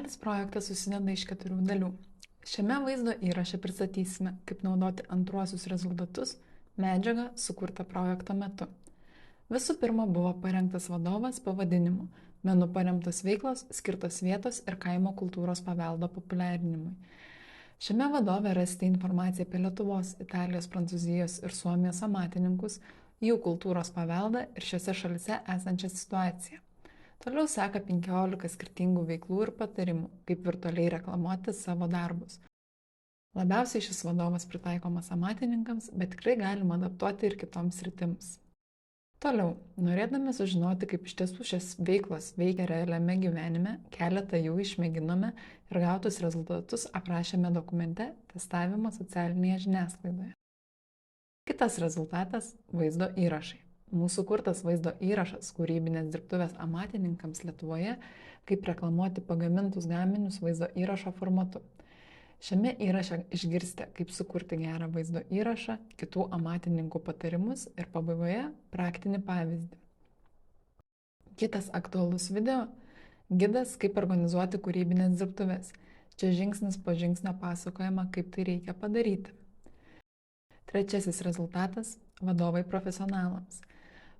Seminaris projektas susideda iš 4 dalių. Šiame vaizdo įraše pristatysime, kaip naudoti antruosius rezultatus medžiagą sukurtą projekto metu. Visų pirma buvo parengtas vadovas pavadinimu Menu paremtos veiklos skirtos vietos ir kaimo kultūros paveldo populiarinimui. Šiame vadove rasite informaciją apie Lietuvos, Italijos, Prancūzijos ir Suomijos amatininkus, jų kultūros paveldą ir šiose šalise esančią situaciją. Toliau seka 15 skirtingų veiklų ir patarimų, kaip virtualiai reklamuoti savo darbus. Labiausiai šis vadovas pritaikomas amatininkams, bet tikrai galima adaptuoti ir kitoms sritims. Toliau, norėdami sužinoti, kaip iš tiesų šias veiklos veikia realiame gyvenime, keletą jų išmėginome ir gautus rezultatus aprašėme dokumente Testavimo socialinėje žiniasklaidoje. Kitas rezultatas – vaizdo įrašai. Mūsų kurtas vaizdo įrašas kūrybinės dirbtuvės amatininkams Lietuvoje, kaip reklamuoti pagamintus gaminius vaizdo įrašo formatu. Šiame įraše išgirsite, kaip sukurti gerą vaizdo įrašą, kitų amatininkų patarimus ir pabaigoje praktinį pavyzdį. Kitas aktualus video – gidas, kaip organizuoti kūrybinės dirbtuvės. Čia žingsnis po žingsnio pasakojama, kaip tai reikia padaryti. Trečiasis rezultatas – vadovai profesionalams.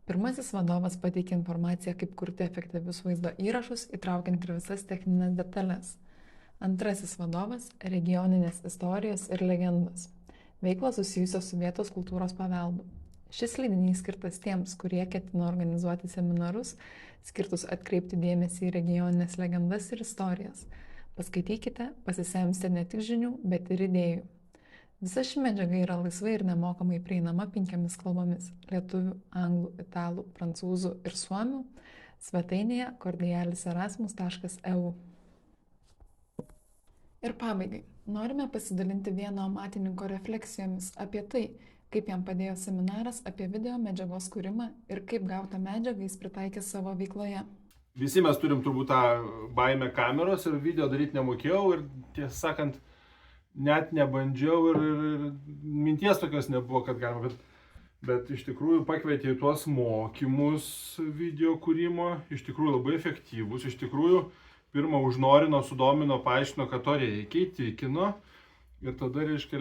Pirmasis vadovas pateikia informaciją, kaip kurti efektyvius vaizdo įrašus, įtraukiant ir visas techninės detalės. Antrasis vadovas – regioninės istorijos ir legendos. Veiklos susijusios su vietos kultūros paveldu. Šis leidinys skirtas tiems, kurie ketina organizuoti seminarus, skirtus atkreipti dėmesį į regioninės legendas ir istorijas. Paskaitykite, pasisemsite ne tik žinių, bet ir idėjų. Visa ši medžiaga yra laisvai ir nemokamai prieinama 5 kalbomis – lietuvių, anglų, italų, prancūzų ir suomių svetainėje cordialiserasmus.eu. Ir pabaigai, norime pasidalinti vieno amatininko refleksijomis apie tai, kaip jam padėjo seminaras apie video medžiagos kūrimą ir kaip gautą medžiagą jis pritaikė savo veikloje. Visi mes turim turbūt tą baimę kameros ir video daryti nemokėjau ir tiesą sakant, net nebandžiau ir minties tokios nebuvo, kad galima, bet iš tikrųjų pakvietė į tuos mokymus video kūrimo, iš tikrųjų labai efektyvus, iš tikrųjų pirmą užnorino, sudomino, paaiškino, kad to reikia, įtikino ir tada, reiškia,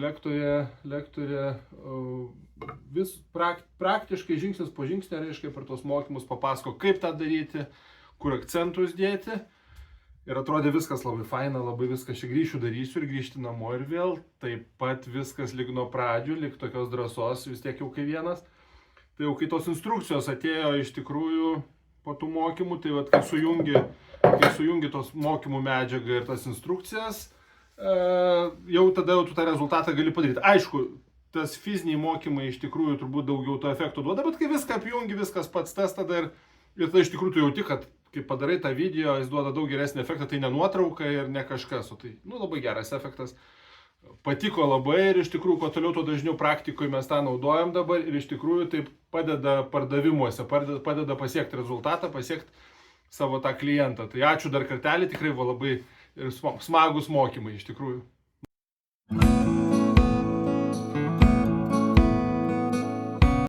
lektorė vis praktiškai žingsnis po žingsnio, reiškia, per tos mokymus papasako, kaip tą daryti, kur akcentus dėti. Ir atrodė viskas labai faina, labai viskas čia grįšiu, darysiu ir grįžti namo ir vėl. Taip pat viskas lyg nuo pradžių, lyg tokios drąsos, vis tiek jau kai vienas. Tai jau kai tos instrukcijos atėjo iš tikrųjų po tų mokymų, tai vat, kai sujungi tos mokymų medžiagą ir tas instrukcijas, jau tada tu tą rezultatą gali padaryti. Aišku, tas fiziniai mokymai iš tikrųjų turbūt daugiau to efekto duoda, bet kai viską apjungi, viskas pats tas tada ir tada iš tikrųjų tu jauti, kad kai padarai tą video, jis duoda daug geresnį efektą, tai ne nuotrauka ir ne kažkas, o tai labai geras efektas. Patiko labai ir iš tikrųjų, kuo toliau, tuo dažniau praktikoje mes tą naudojam dabar ir iš tikrųjų tai padeda pardavimuose, padeda pasiekti rezultatą, pasiekti savo tą klientą. Tai ačiū dar kartelį, tikrai buvo labai smagus mokymai iš tikrųjų.